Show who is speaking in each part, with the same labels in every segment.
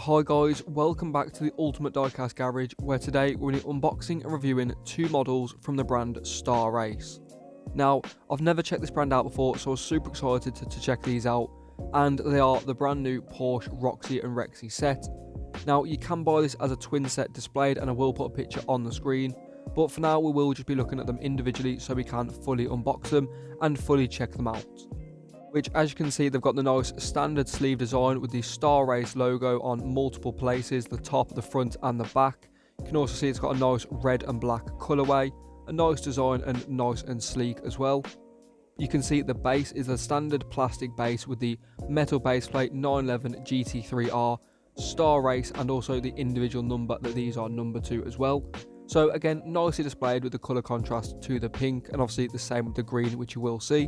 Speaker 1: Hi guys, welcome back to the Ultimate Diecast Garage, where today we're going to be unboxing and reviewing two models from the brand Star Race. Now, I've never checked this brand out before, so I was super excited to check these out, and they are the brand new Porsche Roxy and Rexy set. Now, you can buy this as a twin set displayed, and I will put a picture on the screen, but for now we will just be looking at them individually so we can fully unbox them and fully check them out. Which, as you can see, they've got the nice standard sleeve design with the Star Race logo on multiple places, the top, the front and the back. You can also see it's got a nice red and black colourway, a nice design and nice and sleek as well. You can see the base is a standard plastic base with the metal base plate 911 GT3 R, Star Race, and also the individual number that these are number 2 as well. So again, nicely displayed with the colour contrast to the pink, and obviously the same with the green, which you will see.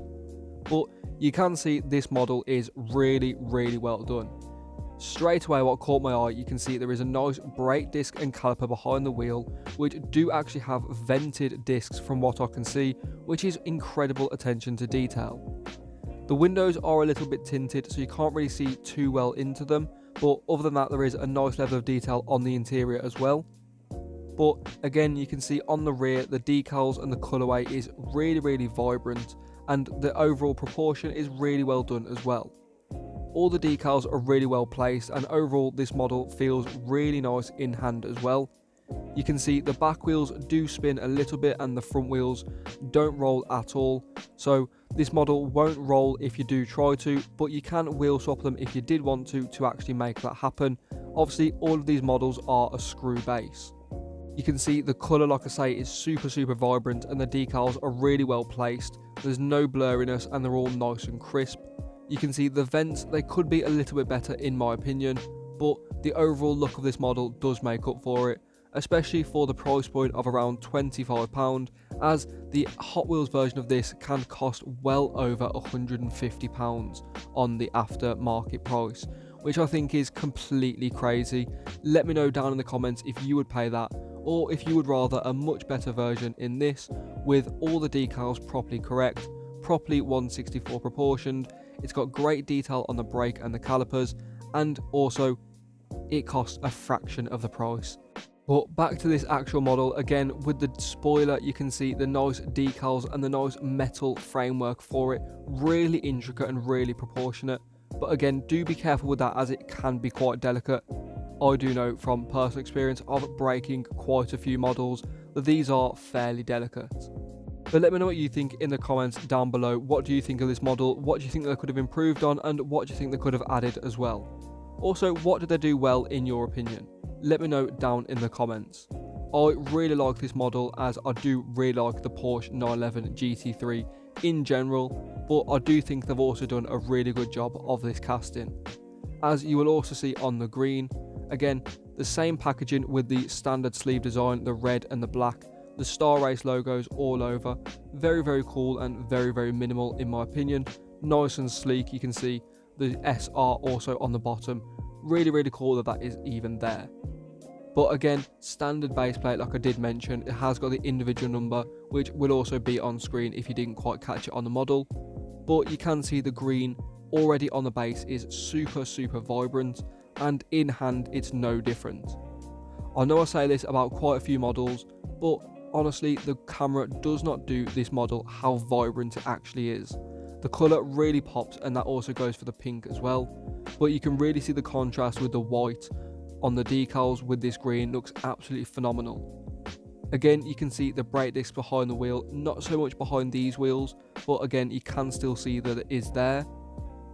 Speaker 1: But you can see this model is really well done. Straight away, what caught my eye, you can see there is a nice brake disc and caliper behind the wheel, which do actually have vented discs from what I can see, which is incredible attention to detail. The windows are a little bit tinted, so you can't really see too well into them, but other than that, there is a nice level of detail on the interior as well. But again, you can see on the rear, the decals and the colourway is really vibrant, and the overall proportion is really well done as well. All the decals are really well placed, and overall this model feels really nice in hand as well. You can see the back wheels do spin a little bit and the front wheels don't roll at all, so this model won't roll if you do try to, but you can wheel swap them if you did want to actually make that happen. Obviously all of these models are a screw base. You can see the colour, like I say, is super vibrant, and the decals are really well placed. There's no blurriness and they're all nice and crisp. You can see the vents, they could be a little bit better in my opinion, but the overall look of this model does make up for it, especially for the price point of around £25, as the Hot Wheels version of this can cost well over £150 on the aftermarket price, which I think is completely crazy. Let me know down in the comments if you would pay that, or if you would rather a much better version in this with all the decals properly correct, properly 1/64 proportioned. It's got great detail on the brake and the calipers, and also it costs a fraction of the price. But back to this actual model, again with the spoiler, you can see the nice decals and the nice metal framework for it, really intricate and really proportionate. But again, do be careful with that as it can be quite delicate. I do know from personal experience of breaking quite a few models that these are fairly delicate. But let me know what you think in the comments down below. What do you think of this model? What do you think they could have improved on, and what do you think they could have added as well? Also, what did they do well in your opinion? Let me know down in the comments. I really like this model, as I do really like the Porsche 911 GT3 in general, but I do think they've also done a really good job of this casting. As you will also see on the green, again, the same packaging with the standard sleeve design, the red and the black, the Star Race logos all over. Very cool and very minimal in my opinion. Nice and sleek. You can see the SR also on the bottom. Really cool that is even there. But again, standard base plate, like I did mention, it has got the individual number, which will also be on screen if you didn't quite catch it on the model. But you can see the green already on the base is super vibrant, and in hand it's no different. I know I say this about quite a few models, but honestly the camera does not do this model how vibrant it actually is. The colour really pops, and that also goes for the pink as well, but you can really see the contrast with the white on the decals with this green. Looks absolutely phenomenal. Again, you can see the brake discs behind the wheel, not so much behind these wheels, but again you can still see that it is there.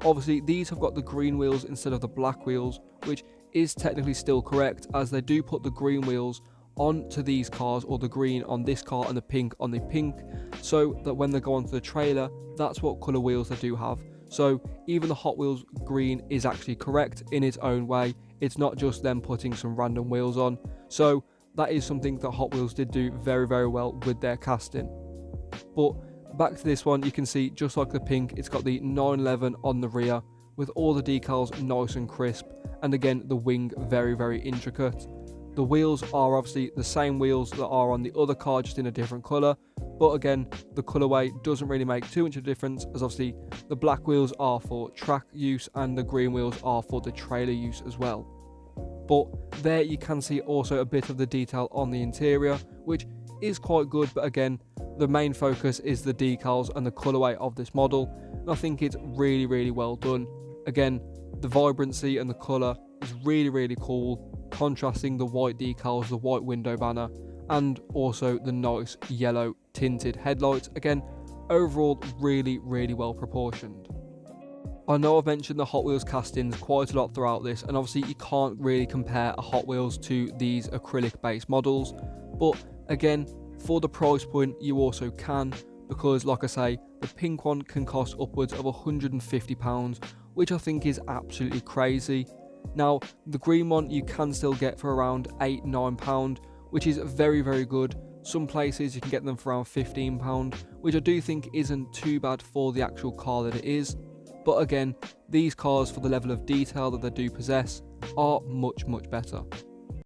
Speaker 1: Obviously these have got the green wheels instead of the black wheels, which is technically still correct, as they do put the green wheels onto these cars, or the green on this car and the pink on the pink, so that when they go onto the trailer, that's what colour wheels they do have. So even the Hot Wheels green is actually correct in its own way. It's not just them putting some random wheels on. So that is something that Hot Wheels did do very well with their casting. But back to this one, you can see just like the pink, it's got the 911 on the rear with all the decals nice and crisp, and again the wing very intricate. The wheels are obviously the same wheels that are on the other car, just in a different colour, but again the colourway doesn't really make too much of a difference, as obviously the black wheels are for track use and the green wheels are for the trailer use as well. but there you can see also a bit of the detail on the interior, which is quite good, but again, the main focus is the decals and the colourway of this model, and I think it's really well done. Again, the vibrancy and the colour is really cool, contrasting the white decals, the white window banner, and also the nice yellow tinted headlights. Again, overall really well proportioned. I know I've mentioned the Hot Wheels castings quite a lot throughout this, and obviously you can't really compare a Hot Wheels to these acrylic based models, but again, for the price point you also can, because like I say, the pink one can cost upwards of £150, which I think is absolutely crazy. Now the green one you can still get for around £8-9, which is very good. Some places you can get them for around £15, which I do think isn't too bad for the actual car that it is. But again, these cars, for the level of detail that they do possess, are much better.